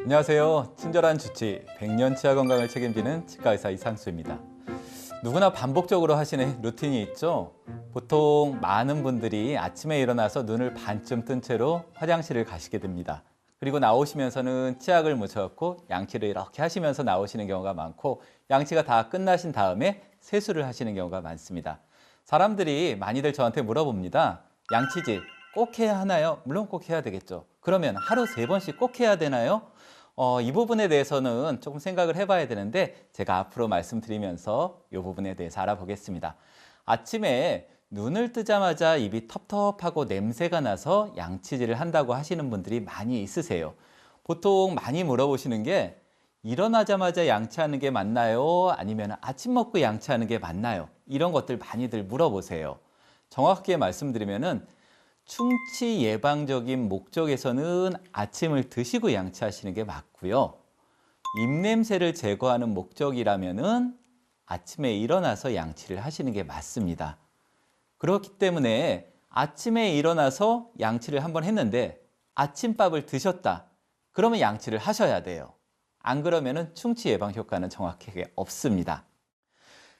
안녕하세요. 친절한 주치, 100년 치아 건강을 책임지는 치과의사 이상수입니다. 누구나 반복적으로 하시는 루틴이 있죠. 보통 많은 분들이 아침에 일어나서 눈을 반쯤 뜬 채로 화장실을 가시게 됩니다. 그리고 나오시면서는 치약을 묻혀갖고 양치를 이렇게 하시면서 나오시는 경우가 많고, 양치가 다 끝나신 다음에 세수를 하시는 경우가 많습니다. 사람들이 많이들 저한테 물어봅니다. 양치질 꼭 해야 하나요? 물론 꼭 해야 되겠죠. 그러면 하루 3번씩 꼭 해야 되나요? 이 부분에 대해서는 조금 생각을 해봐야 되는데, 제가 앞으로 말씀드리면서 이 부분에 대해서 알아보겠습니다. 아침에 눈을 뜨자마자 입이 텁텁하고 냄새가 나서 양치질을 한다고 하시는 분들이 많이 있으세요. 보통 많이 물어보시는 게, 일어나자마자 양치하는 게 맞나요? 아니면 아침 먹고 양치하는 게 맞나요? 이런 것들 많이들 물어보세요. 정확하게 말씀드리면은 충치 예방적인 목적에서는 아침을 드시고 양치하시는 게 맞고요. 입냄새를 제거하는 목적이라면은 아침에 일어나서 양치를 하시는 게 맞습니다. 그렇기 때문에 아침에 일어나서 양치를 한번 했는데 아침밥을 드셨다. 그러면 양치를 하셔야 돼요. 안 그러면은 충치 예방 효과는 정확하게 없습니다.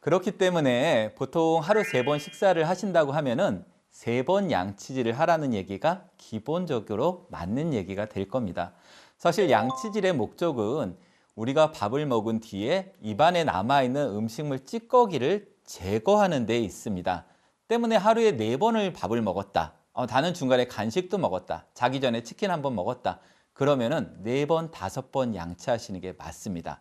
그렇기 때문에 보통 하루 3번 식사를 하신다고 하면은 3번 양치질을 하라는 얘기가 기본적으로 맞는 얘기가 될 겁니다. 사실 양치질의 목적은 우리가 밥을 먹은 뒤에 입안에 남아있는 음식물 찌꺼기를 제거하는 데 있습니다. 때문에 하루에 4번을 밥을 먹었다. 나는 중간에 간식도 먹었다. 자기 전에 치킨 한번 먹었다. 그러면은 4번, 5번 양치하시는 게 맞습니다.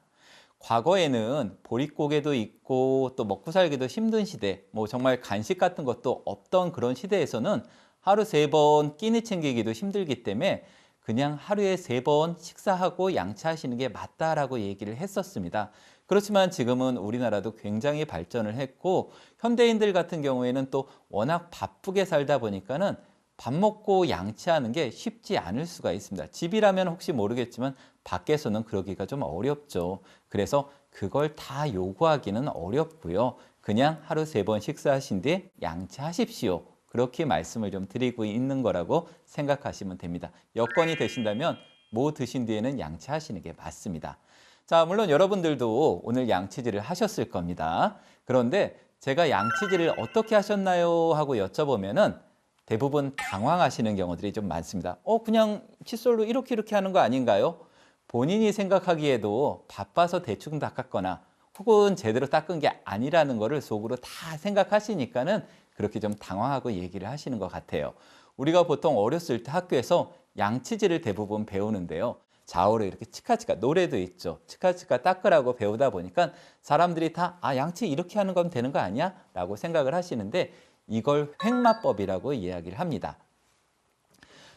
과거에는 보릿고개도 있고 또 먹고 살기도 힘든 시대, 정말 간식 같은 것도 없던 그런 시대에서는 하루 3번 끼니 챙기기도 힘들기 때문에 그냥 하루에 3번 식사하고 양치하시는 게 맞다라고 얘기를 했었습니다. 그렇지만 지금은 우리나라도 굉장히 발전을 했고, 현대인들 같은 경우에는 또 워낙 바쁘게 살다 보니까는 밥 먹고 양치하는 게 쉽지 않을 수가 있습니다. 집이라면 혹시 모르겠지만 밖에서는 그러기가 좀 어렵죠. 그래서 그걸 다 요구하기는 어렵고요. 그냥 하루 3번 식사하신 뒤에 양치하십시오. 그렇게 말씀을 좀 드리고 있는 거라고 생각하시면 됩니다. 여건이 되신다면 뭐 드신 뒤에는 양치하시는 게 맞습니다. 자, 물론 여러분들도 오늘 양치질을 하셨을 겁니다. 그런데 제가 양치질을 어떻게 하셨나요? 하고 여쭤보면은 대부분 당황하시는 경우들이 좀 많습니다. 그냥 칫솔로 이렇게 하는 거 아닌가요? 본인이 생각하기에도 바빠서 대충 닦았거나 혹은 제대로 닦은 게 아니라는 거를 속으로 다 생각하시니까는 그렇게 좀 당황하고 얘기를 하시는 것 같아요. 우리가 보통 어렸을 때 학교에서 양치질을 대부분 배우는데요. 좌우로 이렇게 치카치카, 노래도 있죠. 치카치카 닦으라고 배우다 보니까 사람들이 다 양치 이렇게 하는 건 되는 거 아니야? 라고 생각을 하시는데, 이걸 횡마법이라고 이야기를 합니다.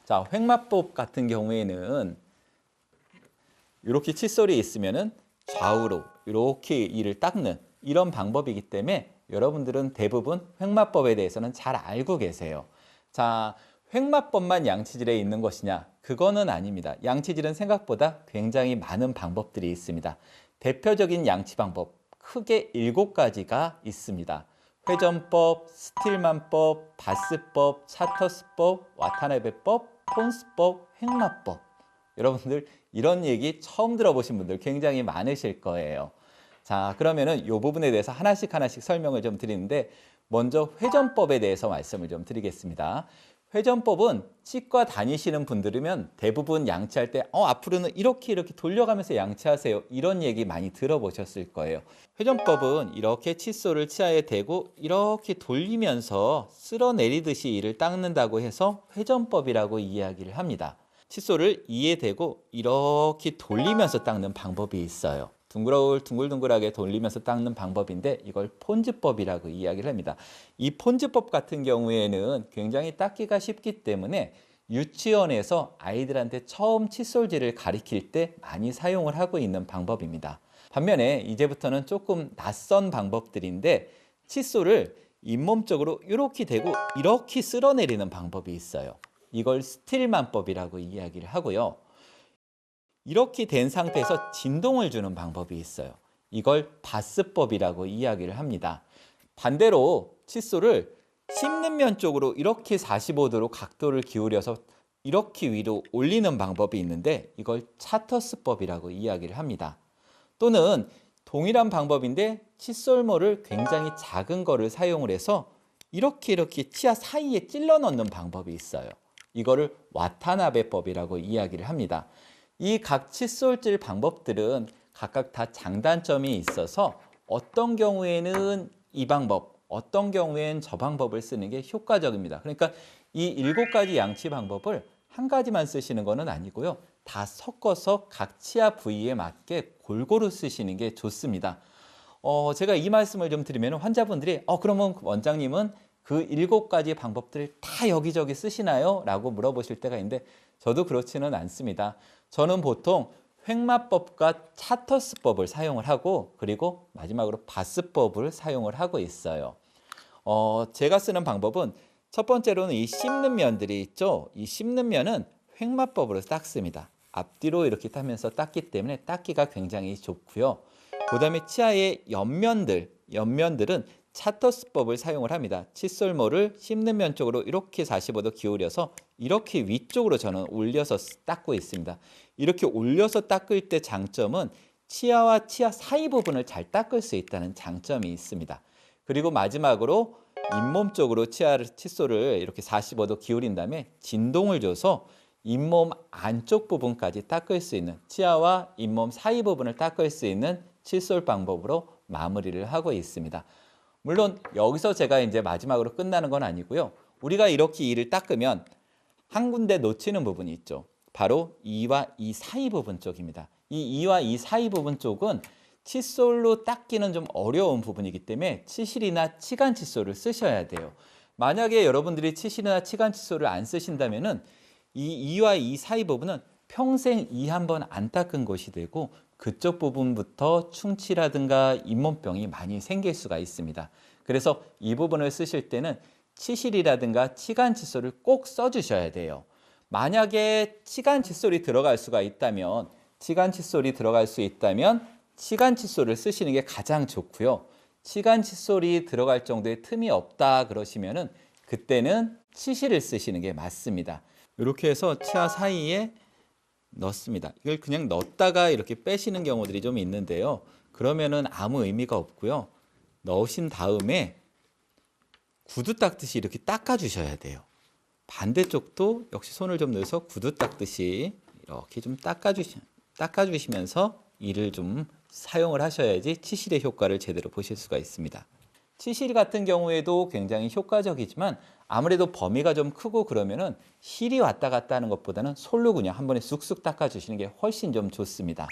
자, 횡마법 같은 경우에는 이렇게 칫솔이 있으면은 좌우로 이렇게 이를 닦는 이런 방법이기 때문에 여러분들은 대부분 횡마법에 대해서는 잘 알고 계세요. 자, 횡마법만 양치질에 있는 것이냐? 그거는 아닙니다. 양치질은 생각보다 굉장히 많은 방법들이 있습니다. 대표적인 양치 방법 크게 7가지가 있습니다. 회전법, 스틸만법, 바스법, 차터스법, 와타나베법, 폰스법, 횡마법. 여러분들 이런 얘기 처음 들어보신 분들 굉장히 많으실 거예요. 자, 그러면은 이 부분에 대해서 하나씩 설명을 좀 드리는데, 먼저 회전법에 대해서 말씀을 좀 드리겠습니다. 회전법은 치과 다니시는 분들이면 대부분 양치할 때 앞으로는 이렇게 돌려가면서 양치하세요. 이런 얘기 많이 들어보셨을 거예요. 회전법은 이렇게 칫솔을 치아에 대고 이렇게 돌리면서 쓸어내리듯이 이를 닦는다고 해서 회전법이라고 이야기를 합니다. 칫솔을 이에 대고 이렇게 돌리면서 닦는 방법이 있어요. 둥글둥글하게 돌리면서 닦는 방법인데, 이걸 폰즈법이라고 이야기를 합니다. 이 폰즈법 같은 경우에는 굉장히 닦기가 쉽기 때문에 유치원에서 아이들한테 처음 칫솔질을 가리킬 때 많이 사용을 하고 있는 방법입니다. 반면에 이제부터는 조금 낯선 방법들인데, 칫솔을 잇몸 쪽으로 이렇게 대고 이렇게 쓸어내리는 방법이 있어요. 이걸 스틸만법이라고 이야기를 하고요. 이렇게 된 상태에서 진동을 주는 방법이 있어요. 이걸 바스법이라고 이야기를 합니다. 반대로 칫솔을 씹는 면 쪽으로 이렇게 45도로 각도를 기울여서 이렇게 위로 올리는 방법이 있는데 이걸 차터스법이라고 이야기를 합니다. 또는 동일한 방법인데 칫솔모를 굉장히 작은 거를 사용을 해서 이렇게 치아 사이에 찔러 넣는 방법이 있어요. 이거를 와타나베법이라고 이야기를 합니다. 이 각 칫솔질 방법들은 각각 다 장단점이 있어서 어떤 경우에는 이 방법, 어떤 경우에는 저 방법을 쓰는 게 효과적입니다. 그러니까 이 7가지 양치 방법을 한 가지만 쓰시는 것은 아니고요. 다 섞어서 각 치아 부위에 맞게 골고루 쓰시는 게 좋습니다. 제가 이 말씀을 좀 드리면 환자분들이 그러면 원장님은 그 7가지 방법들을 다 여기저기 쓰시나요? 라고 물어보실 때가 있는데 저도 그렇지는 않습니다. 저는 보통 횡마법과 차터스법을 사용을 하고 그리고 마지막으로 바스법을 사용을 하고 있어요. 제가 쓰는 방법은 첫 번째로는 이 씹는 면들이 있죠. 이 씹는 면은 횡마법으로 닦습니다. 앞뒤로 이렇게 타면서 닦기 때문에 닦기가 굉장히 좋고요. 그 다음에 치아의 옆면들은 차터스법을 사용을 합니다. 칫솔모를 씹는 면 쪽으로 이렇게 45도 기울여서 이렇게 위쪽으로 저는 올려서 닦고 있습니다. 이렇게 올려서 닦을 때 장점은 치아와 치아 사이 부분을 잘 닦을 수 있다는 장점이 있습니다. 그리고 마지막으로 잇몸 쪽으로 칫솔을 이렇게 45도 기울인 다음에 진동을 줘서 잇몸 안쪽 부분까지 닦을 수 있는 치아와 잇몸 사이 부분을 닦을 수 있는 칫솔 방법으로 마무리를 하고 있습니다. 물론 여기서 제가 이제 마지막으로 끝나는 건 아니고요. 우리가 이렇게 이를 닦으면 한 군데 놓치는 부분이 있죠. 바로 이와 이 사이 부분 쪽입니다. 이 이와 이 사이 부분 쪽은 칫솔로 닦기는 좀 어려운 부분이기 때문에 치실이나 치간 칫솔을 쓰셔야 돼요. 만약에 여러분들이 치실이나 치간 칫솔을 안 쓰신다면은 이 이와 이 사이 부분은 평생 이 한 번 안 닦은 것이 되고 그쪽 부분부터 충치라든가 잇몸병이 많이 생길 수가 있습니다. 그래서 이 부분을 쓰실 때는 치실이라든가 치간 칫솔을 꼭 써주셔야 돼요. 만약에 치간 칫솔이 들어갈 수 있다면 치간 칫솔을 쓰시는 게 가장 좋고요. 치간 칫솔이 들어갈 정도의 틈이 없다 그러시면은 그때는 치실을 쓰시는 게 맞습니다. 이렇게 해서 치아 사이에 넣습니다. 이걸 그냥 넣었다가 이렇게 빼시는 경우들이 좀 있는데요. 그러면은 아무 의미가 없고요. 넣으신 다음에 구두 닦듯이 이렇게 닦아주셔야 돼요. 반대쪽도 역시 손을 좀 넣어서 구두 닦듯이 이렇게 좀 닦아주시면서 이를 좀 사용을 하셔야지 치실의 효과를 제대로 보실 수가 있습니다. 치실 같은 경우에도 굉장히 효과적이지만 아무래도 범위가 좀 크고 그러면은 실이 왔다 갔다 하는 것보다는 솔로 그냥 한 번에 쑥쑥 닦아주시는 게 훨씬 좀 좋습니다.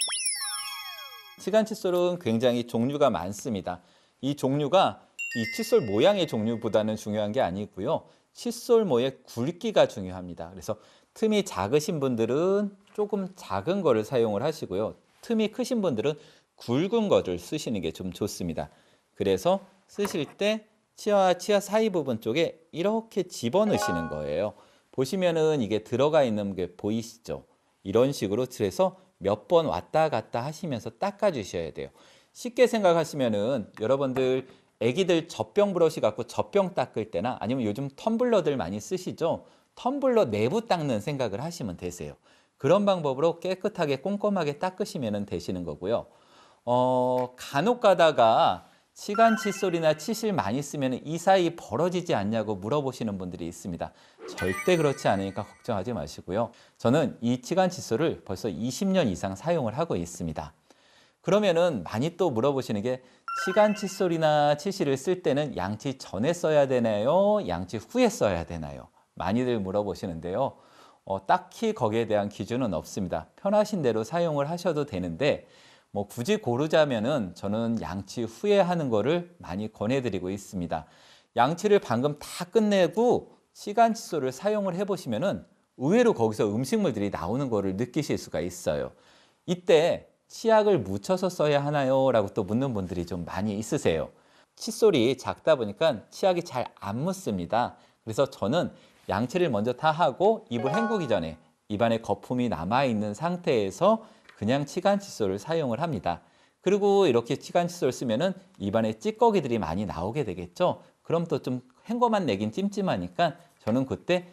치간 칫솔은 굉장히 종류가 많습니다. 이 종류가 이 칫솔 모양의 종류보다는 중요한 게 아니고요. 칫솔모의 굵기가 중요합니다. 그래서 틈이 작으신 분들은 조금 작은 거를 사용을 하시고요. 틈이 크신 분들은 굵은 거를 쓰시는 게 좀 좋습니다. 그래서 쓰실 때 치아와 치아 사이 부분 쪽에 이렇게 집어넣으시는 거예요. 보시면은 이게 들어가 있는 게 보이시죠? 이런 식으로 해서 몇 번 왔다 갔다 하시면서 닦아주셔야 돼요. 쉽게 생각하시면은 여러분들 애기들 젖병 브러쉬 갖고 젖병 닦을 때나 아니면 요즘 텀블러들 많이 쓰시죠? 텀블러 내부 닦는 생각을 하시면 되세요. 그런 방법으로 깨끗하게 꼼꼼하게 닦으시면 되시는 거고요. 간혹 가다가 치간 칫솔이나 치실 많이 쓰면 이 사이 벌어지지 않냐고 물어보시는 분들이 있습니다. 절대 그렇지 않으니까 걱정하지 마시고요. 저는 이 치간 칫솔을 벌써 20년 이상 사용을 하고 있습니다. 그러면은 많이 또 물어보시는 게 치간 칫솔이나 치실을 쓸 때는 양치 전에 써야 되나요? 양치 후에 써야 되나요? 많이들 물어보시는데요. 딱히 거기에 대한 기준은 없습니다. 편하신 대로 사용을 하셔도 되는데 뭐 굳이 고르자면은 저는 양치 후에 하는 거를 많이 권해드리고 있습니다. 양치를 방금 다 끝내고 치간 칫솔을 사용을 해보시면은 의외로 거기서 음식물들이 나오는 거를 느끼실 수가 있어요. 이때 치약을 묻혀서 써야 하나요? 라고 또 묻는 분들이 좀 많이 있으세요. 칫솔이 작다 보니까 치약이 잘 안 묻습니다. 그래서 저는 양치를 먼저 다 하고 입을 헹구기 전에 입안에 거품이 남아있는 상태에서 그냥 치간 칫솔을 사용을 합니다. 그리고 이렇게 치간 칫솔 쓰면은 입안에 찌꺼기들이 많이 나오게 되겠죠. 그럼 또 좀 헹궈만 내긴 찜찜하니까 저는 그때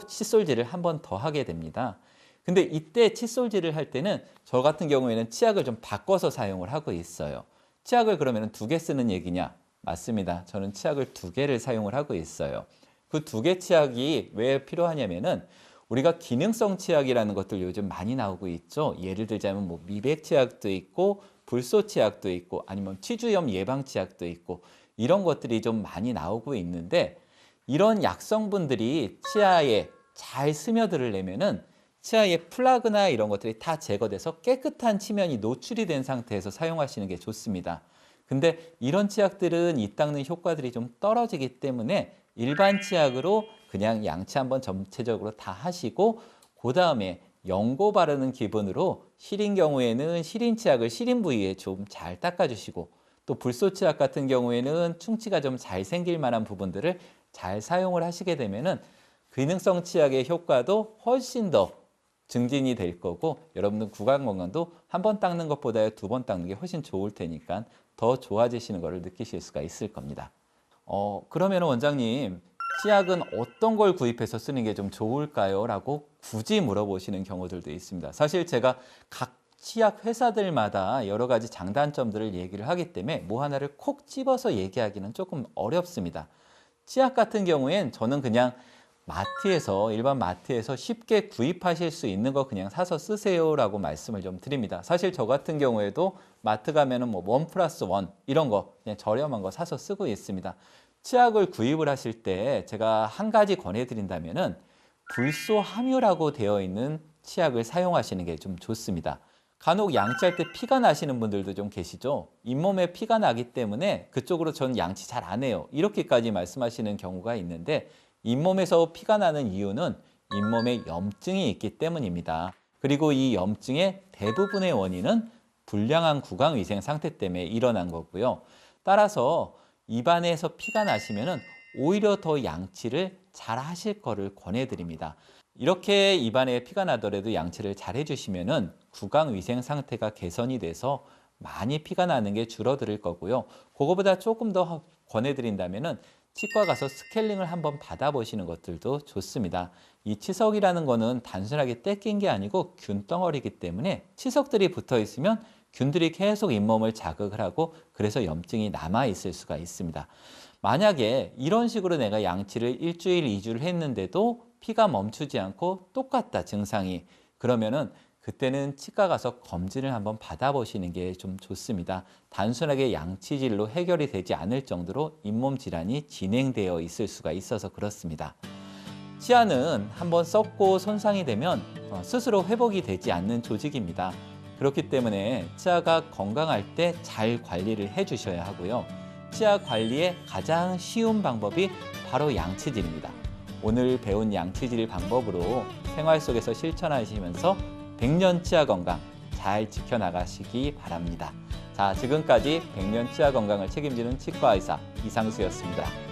칫솔질을 한 번 더 하게 됩니다. 근데 이때 칫솔질을 할 때는 저 같은 경우에는 치약을 좀 바꿔서 사용을 하고 있어요. 치약을 그러면 2개 쓰는 얘기냐? 맞습니다. 저는 치약을 2개를 사용을 하고 있어요. 그 2개 치약이 왜 필요하냐면은 우리가 기능성 치약이라는 것들 요즘 많이 나오고 있죠. 예를 들자면 뭐 미백 치약도 있고 불소 치약도 있고 아니면 치주염 예방 치약도 있고 이런 것들이 좀 많이 나오고 있는데 이런 약성분들이 치아에 잘 스며들으려면은 치아의 플라그나 이런 것들이 다 제거돼서 깨끗한 치면이 노출이 된 상태에서 사용하시는 게 좋습니다. 근데 이런 치약들은 이 닦는 효과들이 좀 떨어지기 때문에 일반 치약으로 그냥 양치 한번 전체적으로 다 하시고 그 다음에 연고 바르는 기분으로 시린 경우에는 시린 치약을 시린 부위에 좀 잘 닦아주시고 또 불소 치약 같은 경우에는 충치가 좀 잘 생길 만한 부분들을 잘 사용을 하시게 되면은 기능성 치약의 효과도 훨씬 더 증진이 될 거고 여러분들 구강 건강도 한 번 닦는 것보다 2번 닦는 게 훨씬 좋을 테니까 더 좋아지시는 것을 느끼실 수가 있을 겁니다. 그러면 원장님 치약은 어떤 걸 구입해서 쓰는 게 좀 좋을까요? 라고 굳이 물어보시는 경우들도 있습니다. 사실 제가 각 치약 회사들마다 여러 가지 장단점들을 얘기를 하기 때문에 뭐 하나를 콕 집어서 얘기하기는 조금 어렵습니다. 치약 같은 경우엔 저는 그냥 마트에서 일반 마트에서 쉽게 구입하실 수 있는 거 그냥 사서 쓰세요라고 말씀을 좀 드립니다. 사실 저 같은 경우에도 마트 가면은 뭐 1+1 이런 거 그냥 저렴한 거 사서 쓰고 있습니다. 치약을 구입을 하실 때 제가 한 가지 권해드린다면은 불소 함유라고 되어 있는 치약을 사용하시는 게 좀 좋습니다. 간혹 양치할 때 피가 나시는 분들도 좀 계시죠. 잇몸에 피가 나기 때문에 그쪽으로 전 양치 잘 안 해요. 이렇게까지 말씀하시는 경우가 있는데 잇몸에서 피가 나는 이유는 잇몸에 염증이 있기 때문입니다. 그리고 이 염증의 대부분의 원인은 불량한 구강위생 상태 때문에 일어난 거고요. 따라서 입안에서 피가 나시면은 오히려 더 양치를 잘 하실 거를 권해드립니다. 이렇게 입안에 피가 나더라도 양치를 잘 해주시면은 구강위생 상태가 개선이 돼서 많이 피가 나는 게 줄어들 거고요. 그거보다 조금 더 권해드린다면은 치과 가서 스케일링을 한번 받아보시는 것들도 좋습니다. 이 치석이라는 거는 단순하게 떼낀 게 아니고 균덩어리이기 때문에 치석들이 붙어 있으면 균들이 계속 잇몸을 자극을 하고 그래서 염증이 남아 있을 수가 있습니다. 만약에 이런 식으로 내가 양치를 일주일, 2주를 했는데도 피가 멈추지 않고 똑같다 증상이 그러면은 그때는 치과 가서 검진을 한번 받아보시는 게 좀 좋습니다. 단순하게 양치질로 해결이 되지 않을 정도로 잇몸 질환이 진행되어 있을 수가 있어서 그렇습니다. 치아는 한번 썩고 손상이 되면 스스로 회복이 되지 않는 조직입니다. 그렇기 때문에 치아가 건강할 때 잘 관리를 해주셔야 하고요. 치아 관리의 가장 쉬운 방법이 바로 양치질입니다. 오늘 배운 양치질 방법으로 생활 속에서 실천하시면서 100년 치아 건강 잘 지켜나가시기 바랍니다. 자, 지금까지 100년 치아 건강을 책임지는 치과 의사 이상수였습니다.